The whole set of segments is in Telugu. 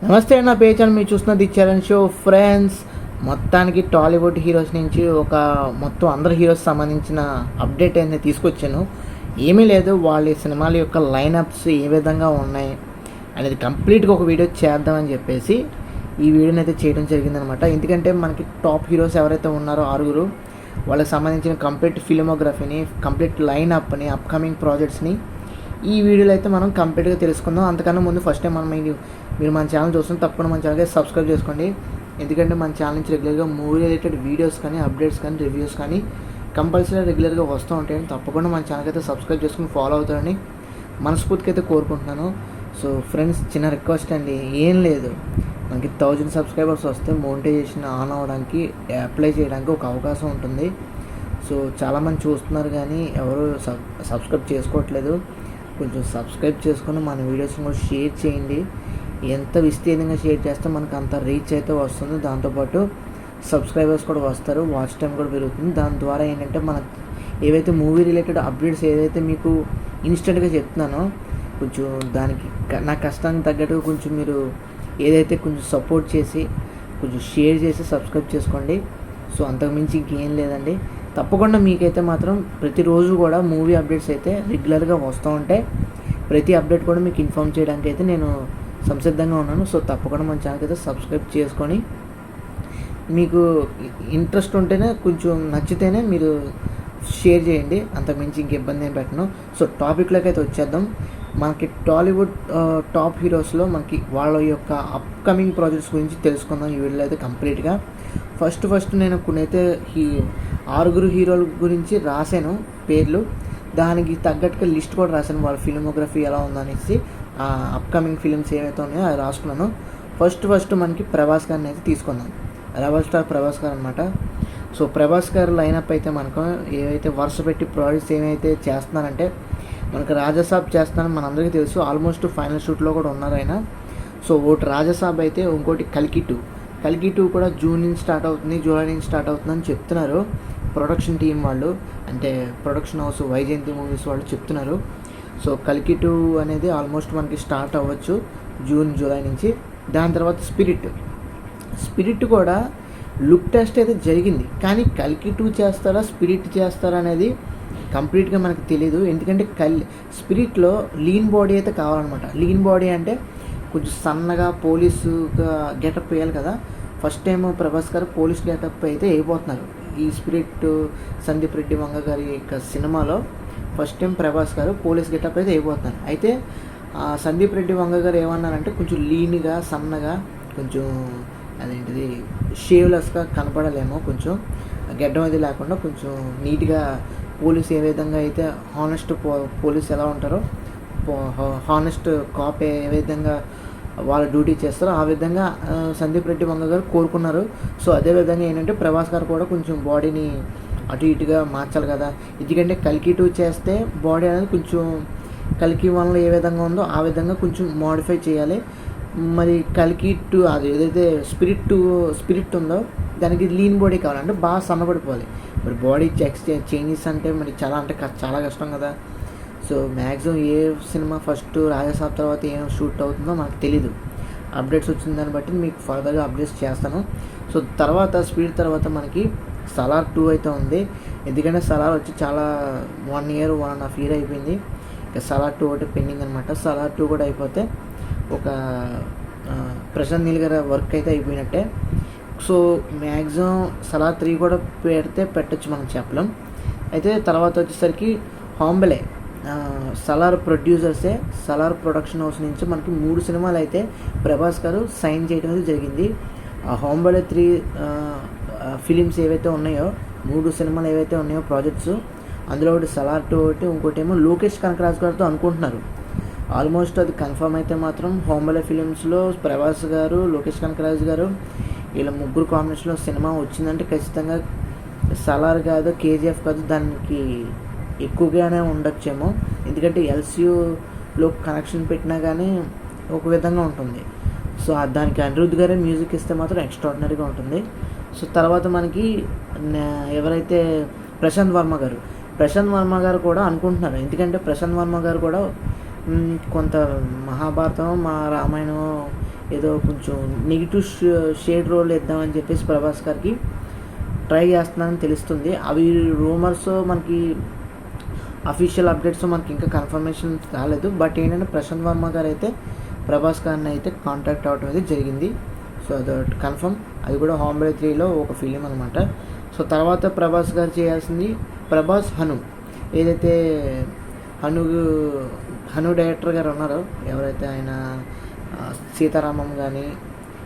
నమస్తే అన్న పేజ్ అని మీరు చూస్తున్నది చరణ్ షో ఫ్రెండ్స్. మొత్తానికి టాలీవుడ్ హీరోస్ నుంచి ఒక మొత్తం అందరు హీరోస్ సంబంధించిన అప్డేట్ అనేది తీసుకొచ్చాను. ఏమీ లేదు, వాళ్ళ సినిమాల యొక్క లైనప్స్ ఏ విధంగా ఉన్నాయి అనేది కంప్లీట్గా ఒక వీడియో చేద్దామని చెప్పేసి ఈ వీడియోని అయితే చేయడం జరిగిందనమాట. ఎందుకంటే మనకి టాప్ హీరోస్ ఎవరైతే ఉన్నారో 6 వాళ్ళకి సంబంధించిన కంప్లీట్ ఫిల్మోగ్రఫీని, కంప్లీట్ లైనప్ని, అప్కమింగ్ ప్రాజెక్ట్స్ని ఈ వీడియోలో అయితే మనం కంప్లీట్గా తెలుసుకుందాం. అంతకన్నా ముందు ఫస్ట్ టైం మీరు మన ఛానల్ చూస్తుంటే తప్పకుండా మన ఛానల్కి సబ్స్క్రైబ్ చేసుకోండి. ఎందుకంటే మన ఛానల్ నుంచి రెగ్యులర్గా మూవీ రిలేటెడ్ వీడియోస్ కానీ, అప్డేట్స్ కానీ, రివ్యూస్ కానీ కంపల్సరీ రెగ్యులర్గా వస్తూ ఉంటాయని తప్పకుండా మన ఛానల్కి అయితే సబ్స్క్రైబ్ చేసుకుని ఫాలో అవుతారని మనస్ఫూర్తిగా అయితే కోరుకుంటున్నాను. సో ఫ్రెండ్స్, చిన్న రిక్వెస్ట్ అండి, ఏం లేదు, మనకి 1000 సబ్స్క్రైబర్స్ వస్తే మోనిటైజేషన్ ఆన్ అవ్వడానికి, అప్లై చేయడానికి ఒక అవకాశం ఉంటుంది. సో చాలామంది చూస్తున్నారు కానీ ఎవరు సబ్స్క్రైబ్ చేసుకోవట్లేదు. కొంచెం సబ్స్క్రైబ్ చేసుకొని మన వీడియోస్ని కూడా షేర్ చేయండి. ఎంత విస్తీర్ణంగా షేర్ చేస్తే మనకు అంత రీచ్ అయితే వస్తుంది. దాంతోపాటు సబ్స్క్రైబర్స్ కూడా వస్తారు, వాచ్ టైం కూడా పెరుగుతుంది. దాని ద్వారా ఏంటంటే మన ఏవైతే మూవీ రిలేటెడ్ అప్డేట్స్ ఏదైతే మీకు ఇన్స్టెంట్గా చెప్తున్నానో కొంచెం దానికి నా కష్టానికి తగ్గట్టు కొంచెం మీరు ఏదైతే కొంచెం సపోర్ట్ చేసి కొంచెం షేర్ చేసి సబ్స్క్రైబ్ చేసుకోండి. సో అంతకుమించి ఇంకేం లేదండి. తప్పకుండా మీకైతే మాత్రం ప్రతిరోజు కూడా మూవీ అప్డేట్స్ అయితే రెగ్యులర్గా వస్తూ ఉంటాయి. ప్రతి అప్డేట్ కూడా మీకు ఇన్ఫామ్ చేయడానికి అయితే నేను సంసిద్ధంగా ఉన్నాను. సో తప్పకుండా మన ఛానల్కి అయితే సబ్స్క్రైబ్ చేసుకొని మీకు ఇంట్రెస్ట్ ఉంటేనే, కొంచెం నచ్చితేనే మీరు షేర్ చేయండి. అంతకుమించి ఇంక ఇబ్బంది ఏం పెట్టను. సో టాపిక్లోకి అయితే వచ్చేద్దాం. మనకి టాలీవుడ్ టాప్ హీరోస్లో మనకి వాళ్ళ యొక్క అప్కమింగ్ ప్రాజెక్ట్స్ గురించి తెలుసుకుందాం ఈ వీడియోలో అయితే కంప్లీట్గా. ఫస్ట్ నేను కొన్నైతే 6 హీరోల గురించి రాశాను పేర్లు, దానికి తగ్గట్టుగా లిస్ట్ కూడా రాశాను, వాళ్ళ ఫిల్మోగ్రఫీ ఎలా ఉందనేసి, అప్కమింగ్ ఫిలిమ్స్ ఏవైతే ఉన్నాయో అది రాసుకున్నాను. ఫస్ట్ మనకి ప్రభాస్ గారిని అయితే తీసుకుందాం. రెబల్ స్టార్ ప్రభాస్ గారు అనమాట. సో ప్రభాస్ గారు లైనప్ అయితే మనకు ఏవైతే వరుస పెట్టి ప్రాజెక్ట్స్ ఏమైతే చేస్తున్నారంటే, మనకు రాజాసాబ్ చేస్తున్నారని మనందరికీ తెలుసు. ఆల్మోస్ట్ ఫైనల్ షూట్లో కూడా ఉన్నారు ఆయన. సో ఒకటి రాజాసాబ్ అయితే, ఇంకోటి కల్కి 2 కూడా జూన్ నుంచి స్టార్ట్ అవుతుంది, జూలై నుంచి స్టార్ట్ అవుతుందని చెప్తున్నారు ప్రొడక్షన్ టీం వాళ్ళు, అంటే ప్రొడక్షన్ హౌస్ వైజయంతి మూవీస్ వాళ్ళు చెప్తున్నారు. సో కల్కి 2 అనేది ఆల్మోస్ట్ మనకి స్టార్ట్ అవ్వచ్చు జూన్ జూలై నుంచి. దాని తర్వాత స్పిరిట్ కూడా లుక్ టెస్ట్ అయితే జరిగింది, కానీ కల్కి 2 చేస్తారా స్పిరిట్ చేస్తారా అనేది కంప్లీట్గా మనకు తెలియదు. ఎందుకంటే స్పిరిట్లో లీన్ బాడీ అయితే కావాలన్నమాట. లీన్ బాడీ అంటే కొంచెం సన్నగా పోలీసుగా గెటప్ వేయాలి కదా. ఫస్ట్ టైం ప్రభాస్ గారు పోలీస్ గెటప్ అయితే వేయబోతున్నారు ఈ స్పిరిట్ సందీప్ రెడ్డి వంగ గారి యొక్క సినిమాలో. ఫస్ట్ టైం ప్రభాస్ గారు పోలీస్ గెటప్ అయితే వేయబోతున్నారు. అయితే సందీప్ రెడ్డి వంగ గారు ఏమన్నారంటే, కొంచెం లీన్గా, సన్నగా, కొంచెం అదేంటిది షేవ్లెస్గా కనపడలేమో, కొంచెం గెడ్డం అది లేకుండా కొంచెం నీట్గా పోలీస్ ఏ విధంగా అయితే హానెస్ట్ పోలీస్ ఎలా ఉంటారో, హానెస్ట్ కాప్ ఏ విధంగా వాళ్ళ డ్యూటీ చేస్తారో ఆ విధంగా సందీప్ రెడ్డి వంగ గారు కోరుకున్నారు. సో అదేవిధంగా ఏంటంటే ప్రభాస్ గారు కూడా కొంచెం బాడీని అటు ఇటుగా మార్చాలి కదా. ఎందుకంటే కల్కి 2 చేస్తే బాడీ అనేది కొంచెం కల్కి 1లో ఏ విధంగా ఉందో ఆ విధంగా కొంచెం మోడిఫై చేయాలి. మరి కల్కి 2 అది ఏదైతే స్పిరిట్ ఉందో దానికి లీన్ బాడీ కావాలంటే బాగా సన్నబడిపోవాలి. మరి బాడీ చేంజెస్ అంటే మరి చాలా కష్టం కదా. సో మ్యాక్సిమం ఏ సినిమా ఫస్ట్ రాజాసాబ్ తర్వాత ఏం షూట్ అవుతుందో మనకు తెలీదు. అప్డేట్స్ వచ్చిన దాన్ని బట్టి మీకు ఫర్దర్గా అప్డేట్స్ చేస్తాను. సో తర్వాత స్పీడ్ తర్వాత మనకి సలార్ 2 అయితే ఉంది. ఎందుకంటే సలార్ వచ్చి చాలా 1 year 1.5 year అయిపోయింది. ఇక సలార్ 2 ఒకటి పెండింగ్ అనమాట. సలార్ 2 కూడా అయిపోతే ఒక ప్రశాంత్ నీల్ గారి వర్క్ అయితే అయిపోయినట్టే. సో మ్యాక్సిమం సలార్ 3 కూడా పెట్టచ్చు, మనం చెప్పలేం. అయితే తర్వాత వచ్చేసరికి హాంబలే, సలార్ ప్రొడ్యూసర్సే, సలార్ ప్రొడక్షన్ హౌస్ నుంచి మనకి 3 సినిమాలు అయితే ప్రభాస్ గారు సైన్ చేయడం అయితే జరిగింది. హాంబలే 3 ఫిలిమ్స్ ఏవైతే ఉన్నాయో, 3 సినిమాలు ఏవైతే ఉన్నాయో ప్రాజెక్ట్స్, అందులో ఒకటి సలార్ 2 ఒకటి, ఇంకోటి ఏమో లోకేష్ కనకరాజు గారితో అనుకుంటున్నారు. ఆల్మోస్ట్ అది కన్ఫర్మ్ అయితే మాత్రం హాంబలే ఫిలిమ్స్లో ప్రభాస్ గారు, లోకేష్ కనకరాజు గారు వీళ్ళ 3 కాంబినేషన్లో సినిమా వచ్చిందంటే ఖచ్చితంగా సలార్ కాదు, కేజీఎఫ్ కాదు, దానికి ఎక్కువగానే ఉండొచ్చేమో. ఎందుకంటే ఎల్సీయూలో కనెక్షన్ పెట్టినా కానీ ఒక విధంగా ఉంటుంది. సో దానికి అనిరుద్ధ్ గారే మ్యూజిక్ ఇస్తే మాత్రం ఎక్స్ట్రాడినరీగా ఉంటుంది. సో తర్వాత మనకి ఎవరైతే ప్రశాంత్ వర్మ గారు కూడా అనుకుంటున్నారు. ఎందుకంటే ప్రశాంత్ వర్మ గారు కూడా కొంత మహాభారతం, రామాయణం ఏదో కొంచెం నెగిటివ్ షేడ్ రోల్ ఇద్దామని చెప్పేసి ప్రభాస్ గారికి ట్రై చేస్తున్నానని తెలుస్తుంది. అవి రూమర్స్ మనకి అఫీషియల్ అప్డేట్స్ మనకి ఇంకా కన్ఫర్మేషన్ రాలేదు. బట్ ఏంటంటే ప్రశాంత్ వర్మ గారు అయితే ప్రభాస్ గారిని అయితే కాంటాక్ట్ అవ్వడం అయితే జరిగింది. So that confirm. అది కూడా హోమ్లీ 3లో ఒక ఫిలిం అనమాట. సో తర్వాత ప్రభాస్ గారు చేయాల్సింది ప్రభాస్ హను, ఏదైతే హను డైరెక్టర్ గారు ఉన్నారో, ఎవరైతే ఆయన సీతారామం కానీ,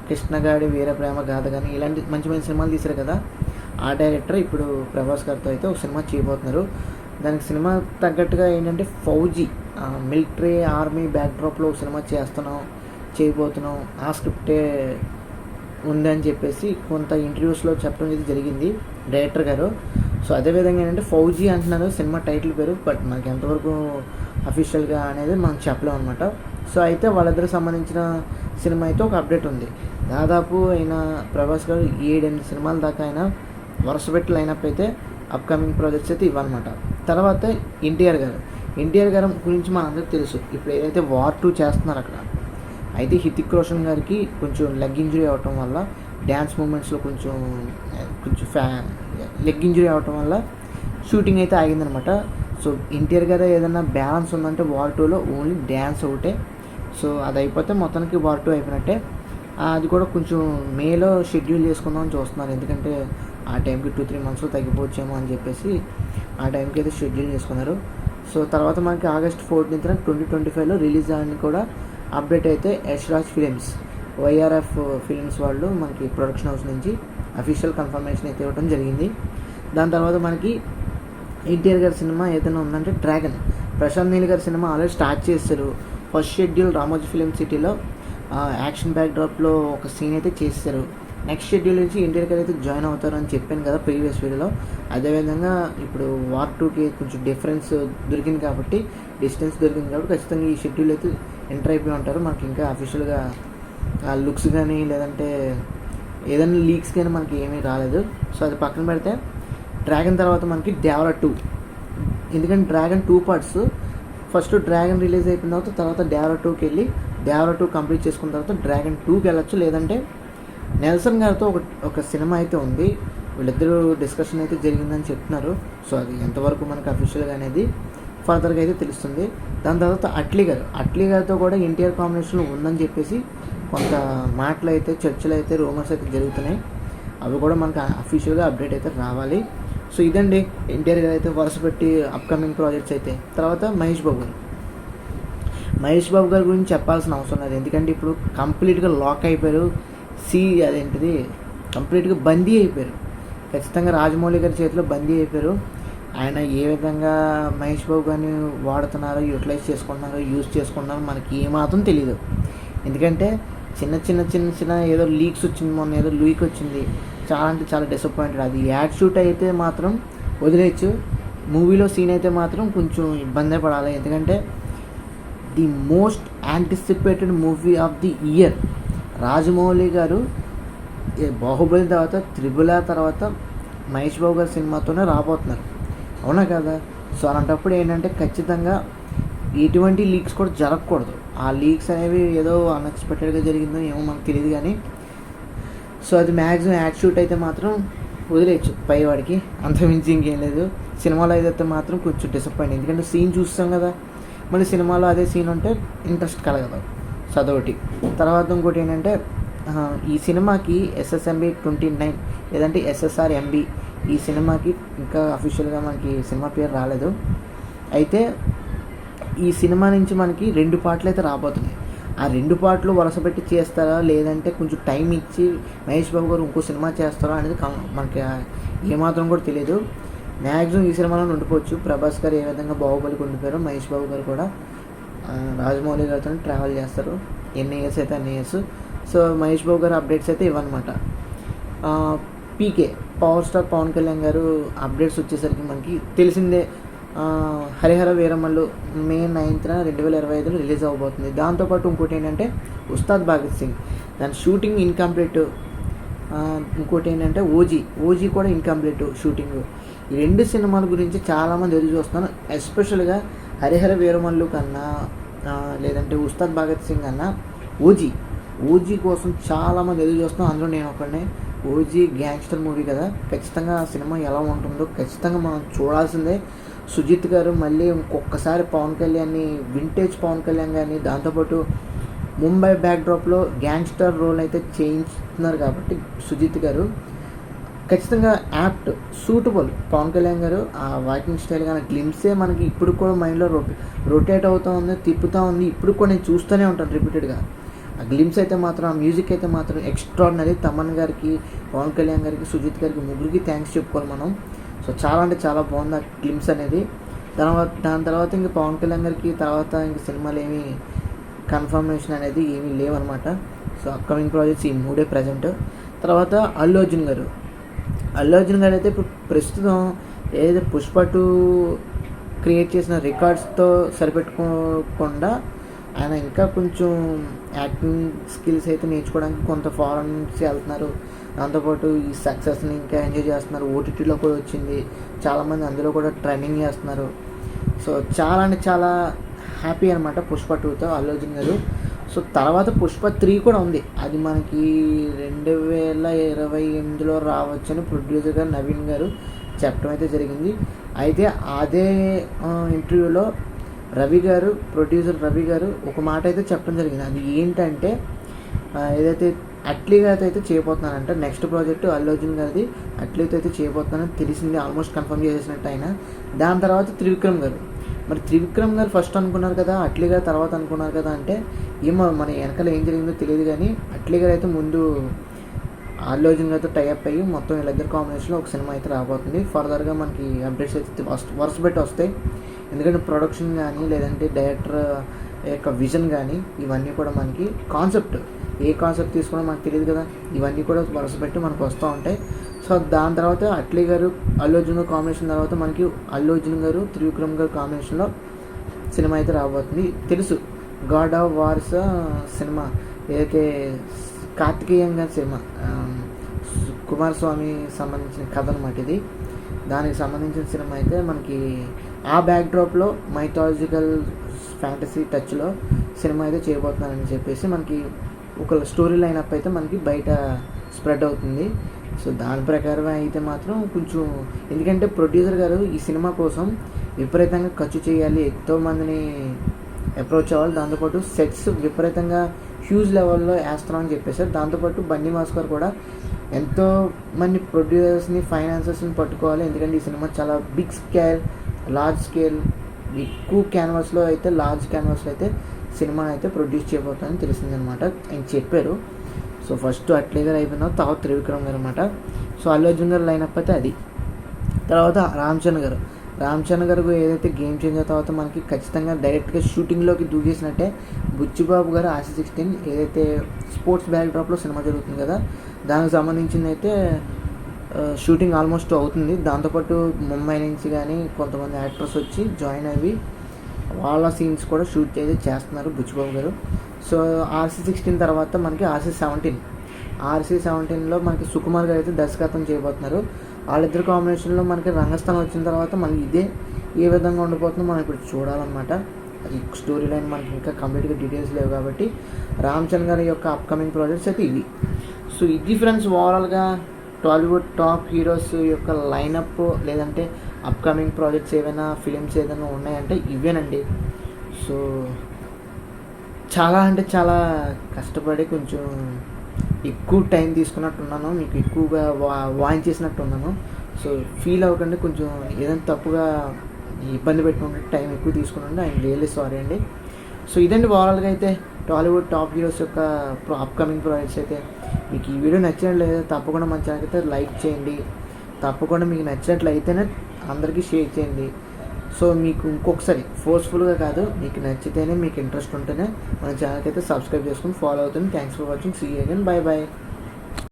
కృష్ణగాడి వీర ప్రేమ గాథ కానీ ఇలాంటి మంచి మంచి సినిమాలు తీశారు కదా, ఆ డైరెక్టర్ ఇప్పుడు ప్రభాస్ గారితో అయితే ఒక సినిమా చేయబోతున్నారు. దానికి సినిమా తగ్గట్టుగా ఏంటంటే ఫౌజీ, మిలిటరీ ఆర్మీ బ్యాక్డ్రాప్లో ఒక సినిమా చేయబోతున్నాం, ఆ స్క్రిప్టే ఉందని చెప్పేసి కొంత ఇంటర్వ్యూస్లో చెప్పడం ఇది జరిగింది డైరెక్టర్ గారు. సో అదేవిధంగా ఏంటంటే ఫౌజీ అంటున్నారు సినిమా టైటిల్ పేరు, బట్ మనకి ఎంతవరకు అఫీషియల్గా అనేది మనం చెప్పలేం అనమాట. సో అయితే వాళ్ళిద్దరికి సంబంధించిన సినిమా అయితే ఒక అప్డేట్ ఉంది. దాదాపు ఆయన ప్రభాస్ గారు 7-8 సినిమాల దాకా ఆయన వరుస పెట్టి లైనప్ అయితే అప్కమింగ్ ప్రాజెక్ట్స్ అయితే ఇవ్వనమాట. తర్వాత ఎన్టీఆర్ గారు గురించి మనందరికీ తెలుసు. ఇప్పుడు ఏదైతే వార్ 2 చేస్తున్నారు అక్కడ, అయితే హృతిక్ రోషన్ గారికి కొంచెం లెగ్ ఇంజరీ అవ్వటం వల్ల, డ్యాన్స్ మూమెంట్స్లో కొంచెం లెగ్ ఇంజరీ అవ్వటం వల్ల షూటింగ్ అయితే ఆగిందనమాట. సో ఎన్టీఆర్ గారు ఏదైనా బ్యాలెన్స్ ఉందంటే వార్ 2లో ఓన్లీ డ్యాన్స్ ఒకటే. సో అది అయిపోతే మొత్తానికి వార్ 2 అయిపోయినట్టే. అది కూడా కొంచెం మేలో షెడ్యూల్ చేసుకుందామని చూస్తున్నారు, ఎందుకంటే ఆ టైంకి 2-3 మంత్స్లో తగ్గిపోవచ్చేమో అని చెప్పేసి ఆ టైంకి అయితే షెడ్యూల్ చేసుకున్నారు. సో తర్వాత మనకి ఆగస్ట్ 14th 2025లో రిలీజ్ అని కూడా అప్డేట్ అయితే యశ్రాజ్ ఫిలిమ్స్, వైఆర్ఎఫ్ ఫిలిమ్స్ వాళ్ళు మనకి ప్రొడక్షన్ హౌస్ నుంచి అఫీషియల్ కన్ఫర్మేషన్ అయితే ఇవ్వడం జరిగింది. దాని తర్వాత మనకి ఎన్టీఆర్ గారి సినిమా ఏదైనా ఉందంటే డ్రాగన్, ప్రశాంత్ నీల్ గారి సినిమా ఆల్రెడీ స్టార్ట్ చేస్తారు. ఫస్ట్ షెడ్యూల్ రామోజీ ఫిలిం సిటీలో యాక్షన్ బ్యాక్డ్రాప్లో ఒక సీన్ అయితే చేస్తారు. నెక్స్ట్ షెడ్యూల్ నుంచి ఎన్టీఆర్ గారు అయితే జాయిన్ అవుతారు అని చెప్పాను కదా ప్రీవియస్ వీడియోలో. అదేవిధంగా ఇప్పుడు వార్ 2కి కొంచెం డిఫరెన్స్ దొరికింది కాబట్టి, డిస్టెన్స్ దొరికింది కాబట్టి ఖచ్చితంగా ఈ షెడ్యూల్ అయితే ఎంటర్ అయిపోయి ఉంటారు. మనకి ఇంకా అఫీషియల్గా లుక్స్ కానీ లేదంటే ఏదైనా లీక్స్ కానీ మనకి ఏమీ రాలేదు. సో అది పక్కన పెడితే డ్రాగన్ తర్వాత మనకి దేవరా 2, ఎందుకంటే dragon 2 parts, first dragon release అయిపోయిన తర్వాత దేవరా 2కి వెళ్ళి దేవరా 2 కంప్లీట్ చేసుకున్న తర్వాత డ్రాగన్ 2కి వెళ్ళొచ్చు. లేదంటే నెల్సన్ గారితో ఒక సినిమా అయితే ఉంది, వీళ్ళిద్దరూ డిస్కషన్ అయితే జరిగిందని చెప్తున్నారు. సో అది ఎంతవరకు మనకు అఫీషియల్గా అనేది ఫర్దర్గా అయితే తెలుస్తుంది. దాని తర్వాత అట్లీ గారితో కూడా ఎన్టీఆర్ కాంబినేషన్లో ఉందని చెప్పేసి కొంత మాటలు అయితే, చర్చలు అయితే, రూమర్స్ అయితే జరుగుతున్నాయి. అవి కూడా మనకు అఫీషియల్గా అప్డేట్ అయితే రావాలి. సో ఇదండి ఎన్టీఆర్ గారు అయితే వరుస పెట్టి అప్కమింగ్ ప్రాజెక్ట్స్ అయితే. తర్వాత మహేష్ బాబు గారి గురించి చెప్పాల్సిన అవసరం లేదు, ఎందుకంటే ఇప్పుడు కంప్లీట్గా లాక్ అయిపోయారు. కంప్లీట్గా బందీ అయిపోయారు. ఖచ్చితంగా రాజమౌళి గారి చేతిలో బందీ అయిపోయారు. ఆయన ఏ విధంగా మహేష్ బాబు గారిని వాడుతున్నారో, యూటిలైజ్ చేసుకుంటున్నారో, యూజ్ చేసుకుంటున్నారో మనకి ఏమాత్రం తెలియదు. ఎందుకంటే చిన్న ఏదో లీక్స్ వచ్చింది, మొన్న ఏదో లీక్ వచ్చింది, చాలా అంటే చాలా డిసప్పాయింటెడ్. అది యాడ్ షూట్ అయితే మాత్రం వదిలేయచ్చు, మూవీలో సీన్ అయితే మాత్రం కొంచెం ఇబ్బందే పడాలి. ఎందుకంటే the most anticipated movie of the year Rajamouli గారు, బాహుబలి తర్వాత త్రిబుల్ ఆర్ తర్వాత మహేష్ బాబు గారి సినిమాతోనే రాబోతున్నారు, అవునా కదా? సో అలాంటప్పుడు ఏంటంటే ఖచ్చితంగా ఎటువంటి లీక్స్ కూడా జరగకూడదు. ఆ లీక్స్ అనేవి ఏదో అన్ఎక్స్పెక్టెడ్గా జరిగిందో ఏమో మనకు తెలియదు కానీ, సో అది మ్యాక్సిమం యాడ్ షూట్ అయితే మాత్రం వదిలేయచ్చు పైవాడికి, అంతమించి ఇంకేం లేదు. సినిమాలో అయితే మాత్రం కొంచెం డిసప్పాయింట్, ఎందుకంటే సీన్ చూస్తాం కదా, మళ్ళీ సినిమాలో అదే సీన్ ఉంటే ఇంట్రెస్ట్ కలగదు. సో అదొకటి. తర్వాత ఇంకోటి ఏంటంటే ఈ సినిమాకి SSMB 29 లేదంటే SSRMB, ఈ సినిమాకి ఇంకా అఫీషియల్గా మనకి సినిమా పేరు రాలేదు. అయితే ఈ సినిమా నుంచి మనకి 2 పార్ట్లు అయితే రాబోతున్నాయి. ఆ 2 పార్ట్లు వరుస పెట్టి చేస్తారా, లేదంటే కొంచెం టైం ఇచ్చి మహేష్ బాబు గారు ఇంకో సినిమా చేస్తారా అనేది మనకి ఏమాత్రం కూడా తెలియదు. మ్యాక్సిమం ఈ సినిమాలో ఉండిపోవచ్చు. ప్రభాస్ గారు ఏ విధంగా బాహుబలికి ఉండిపోయారో మహేష్ బాబు గారు కూడా రాజమౌళి గారితో ట్రావెల్ చేస్తారు. ఎన్ని ఇయర్స్ అయితే అన్ని ఇయర్స్. సో మహేష్ బాబు గారు అప్డేట్స్ అయితే ఇవ్వనమాట. PK power star Pawan Kalyan గారు అప్డేట్స్ వచ్చేసరికి మనకి తెలిసిందే. Harihara Veeramallu May 9th 2025 release అవ్వబోతుంది. దాంతోపాటు ఇంకోటి ఏంటంటే ఉస్తాద్ భగత్ సింగ్, దాని షూటింగ్ ఇన్కంప్లీట్. ఇంకోటి ఏంటంటే ఓజీ కూడా ఇన్కంప్లీట్ షూటింగ్. ఈ 2 సినిమాల గురించి చాలామంది ఎదురు చూస్తున్నారు. ఎస్పెషల్గా హరిహర వీరమల్లు కన్నా లేదంటే ఉస్తాద్ భగత్ సింగ్ కన్నా ఓజీ కోసం చాలామంది ఎదురు చూస్తున్నాం, అందులో నేను ఒకనే. ఓజీ గ్యాంగ్స్టర్ మూవీ కదా, ఖచ్చితంగా ఆ సినిమా ఎలా ఉంటుందో ఖచ్చితంగా మనం చూడాల్సిందే. సుజిత్ గారు మళ్ళీ ఇంకొకసారి పవన్ కళ్యాణ్ని, వింటేజ్ పవన్ కళ్యాణ్ గారిని, దాంతోపాటు ముంబై బ్యాక్డ్రాప్లో గ్యాంగ్స్టర్ రోల్ అయితే చేయించుతున్నారు కాబట్టి సుజిత్ గారు ఖచ్చితంగా యాప్ట్, సూటబుల్. పవన్ కళ్యాణ్ గారు ఆ వాకింగ్ స్టైల్ కానీ గ్లిమ్సే మనకి ఇప్పుడు కూడా మైండ్లో రొటేట్ అవుతూ ఉంది, తిప్పుతూ ఉంది. ఇప్పుడు కూడా నేను చూస్తూనే ఉంటాను రిపీటెడ్గా. ఆ గ్లిమ్స్ అయితే మాత్రం, ఆ మ్యూజిక్ అయితే మాత్రం ఎక్స్ట్రాడినరీ. తమన్ గారికి, పవన్ కళ్యాణ్ గారికి, సుజిత్ గారికి, ముగ్గురికి థ్యాంక్స్ చెప్పుకోవాలి మనం. సో చాలా అంటే చాలా బాగుంది ఆ గ్లిమ్స్ అనేది. దాని తర్వాత ఇంక పవన్ కళ్యాణ్ గారికి తర్వాత ఇంక సినిమాలు ఏమీ కన్ఫర్మేషన్ అనేది ఏమీ లేవన్నమాట. సో అప్కమింగ్ ప్రాజెక్ట్స్ ఈ మూడే ప్రజెంట్. తర్వాత అల్లు అర్జున్ గారు అయితే ఇప్పుడు ప్రస్తుతం ఏదైతే పుష్ప 2 క్రియేట్ చేసిన రికార్డ్స్తో సరిపెట్టుకోకుండా ఆయన ఇంకా కొంచెం యాక్టింగ్ స్కిల్స్ అయితే నేర్చుకోవడానికి కొంత ఫారెన్స్ వెళ్తున్నారు. దాంతోపాటు ఈ సక్సెస్ని ఇంకా ఎంజాయ్ చేస్తున్నారు. ఓటీటీలో కూడా వచ్చింది, చాలామంది అందులో కూడా ట్రైనింగ్ చేస్తున్నారు. సో చాలా అంటే చాలా హ్యాపీ అనమాట పుష్ప 2తో అల్లు అర్జున్ గారు. సో తర్వాత పుష్ప 3 కూడా ఉంది, అది మనకి 2028లో రావచ్చని ప్రొడ్యూసర్ గారు నవీన్ గారు చెప్పడం అయితే జరిగింది. అయితే అదే ఇంటర్వ్యూలో ప్రొడ్యూసర్ రవి గారు ఒక మాట అయితే చెప్పడం జరిగింది. అది ఏంటంటే ఏదైతే అట్లీ గారితో అయితే చేయబోతున్నానంట నెక్స్ట్ ప్రాజెక్టు అల్లు అర్జున్ గారిది, అట్లీతో అయితే చేయబోతున్నానని తెలిసింది, ఆల్మోస్ట్ కన్ఫర్మ్ చేసేసినట్టు ఆయన. దాని తర్వాత త్రివిక్రమ్ గారు, మరి త్రివిక్రమ్ గారు ఫస్ట్ అనుకున్నారు కదా, అట్లీ గారు తర్వాత అనుకున్నారు కదా అంటే ఏమో మన వెనకాల ఏం జరిగిందో తెలియదు. కానీ అట్లీ గారు అయితే ముందు అల్లు అర్జున్ గారితో టైఅప్ అయ్యి మొత్తం వీళ్ళిద్దరు కాంబినేషన్లో ఒక సినిమా అయితే రాబోతుంది. ఫర్దర్గా మనకి అప్డేట్స్ అయితే వరుస పెట్టి వస్తాయి. ఎందుకంటే ప్రొడక్షన్ కానీ లేదంటే డైరెక్టర్ యొక్క విజన్ కానీ ఇవన్నీ కూడా మనకి ఏ కాన్సెప్ట్ తీసుకున్నా మనకు తెలియదు కదా, ఇవన్నీ కూడా వరుస పెట్టి మనకు వస్తూ ఉంటాయి. సో దాని తర్వాత అట్లీ గారు అల్లు అర్జున్ గారు కాంబినేషన్ తర్వాత మనకి అల్లు అర్జున్ గారు త్రివిక్రమ్ గారు కాంబినేషన్లో సినిమా అయితే రాబోతుంది. తెలుసు గాడ్ ఆఫ్ వార్స్ సినిమా ఏదైతే కార్తికేయన్ గారి సినిమా, కుమారస్వామి సంబంధించిన కథ అనమాట ఇది. దానికి సంబంధించిన సినిమా అయితే మనకి ఆ బ్యాక్డ్రాప్లో మైథాలజికల్ ఫ్యాంటసీ టచ్లో సినిమా అయితే చేయబోతున్నారని చెప్పేసి మనకి ఒక స్టోరీ లైన్ అప్ అయితే మనకి బయట స్ప్రెడ్ అవుతుంది. సో దాని ప్రకారం అయితే మాత్రం కొంచెం, ఎందుకంటే ప్రొడ్యూసర్ గారు ఈ సినిమా కోసం విపరీతంగా ఖర్చు చేయాలి, ఎంతోమందిని అప్రోచ్ అవ్వాలి, దాంతోపాటు సెట్స్ విపరీతంగా హ్యూజ్ లెవెల్లో వేస్తున్నామని చెప్పేసారు. దాంతోపాటు బండి మాస్కర్ కూడా ఎంతో మంది ప్రొడ్యూసర్స్ని, ఫైనాన్సర్స్ని పట్టుకోవాలి, ఎందుకంటే ఈ సినిమా చాలా బిగ్ స్కేల్, లార్జ్ స్కేల్, ఎక్కువ క్యాన్వాస్లో అయితే లార్జ్ క్యాన్వాస్లో అయితే సినిమా అయితే ప్రొడ్యూస్ చేయబోతుందని తెలిసిందనమాట, ఆయన చెప్పారు. సో ఫస్ట్ అట్లీ గారు అయిపోయిన తర్వాత త్రివిక్రమ్ గారు అనమాట. సో అల్లు అర్జున్ గారు లైనప్ అయితే అది. తర్వాత రామ్ చరణ్ గారు ఏదైతే గేమ్ చేంజర్ తర్వాత మనకి ఖచ్చితంగా డైరెక్ట్గా షూటింగ్లోకి దూకేసినట్టే బుచ్చిబాబు గారు RC16 ఏదైతే స్పోర్ట్స్ బ్యాక్డ్రాప్లో సినిమా జరుగుతుంది కదా, దానికి సంబంధించింది అయితే షూటింగ్ ఆల్మోస్ట్ అవుతుంది. దాంతోపాటు ముంబై నుంచి కానీ కొంతమంది యాక్టర్స్ వచ్చి జాయిన్ అయ్యి వాళ్ళ సీన్స్ కూడా షూట్ అయితే చేస్తున్నారు బుచ్చిబాబు గారు. సో RC16 తర్వాత మనకి RC17లో మనకి సుకుమార్ గారు అయితే దర్శకత్వం చేయబోతున్నారు. వాళ్ళిద్దరు కాంబినేషన్లో మనకి రంగస్థలం వచ్చిన తర్వాత మనకి ఇదే ఏ విధంగా ఉండిపోతుందో మనం ఇప్పుడు చూడాలన్నమాట. అది స్టోరీ లైన్ మనకి ఇంకా కంప్లీట్గా డీటెయిల్స్ లేవు కాబట్టి రామ్ చరణ్ గారి యొక్క అప్కమింగ్ ప్రాజెక్ట్స్ అయితే ఇవి. సో ఇది ఫ్రెండ్స్ ఓవరాల్గా టాలీవుడ్ టాప్ హీరోస్ యొక్క లైనప్ లేదంటే అప్కమింగ్ ప్రాజెక్ట్స్ ఏమైనా ఫిలిమ్స్ ఏదైనా ఉన్నాయంటే ఇవేనండి. సో చాలా అంటే చాలా కష్టపడి కొంచెం ఎక్కువ టైం తీసుకున్నట్టున్నాను, మీకు ఎక్కువగా వాయించేసినట్టున్నాను. సో ఫీల్ అవ్వకండి, కొంచెం ఏదైనా తప్పుగా ఇబ్బంది పెట్టుకుంటే టైం ఎక్కువ తీసుకున్నాను, ఐఎమ్ రియల్లీ సారీ అండి. సో ఇదండి ఓవరాల్గా అయితే టాలీవుడ్ టాప్ హీరోస్ యొక్క అప్కమింగ్ ప్రాజెక్ట్స్ అయితే. మీకు ఈ వీడియో నచ్చినట్లయితే తప్పకుండా మన ఛానల్ అయితే లైక్ చేయండి, తప్పకుండా మీకు నచ్చినట్లయితేనే అందరికీ షేర్ చేయండి. సో మీకు ఇంకొకసారి ఫోర్స్ఫుల్గా కాదు, మీకు నచ్చితేనే, మీకు ఇంట్రెస్ట్ ఉంటేనే మన ఛానల్కి అయితే సబ్స్క్రైబ్ చేసుకుని ఫాలో అవుతుంది. Thanks for watching, see you again, bye bye.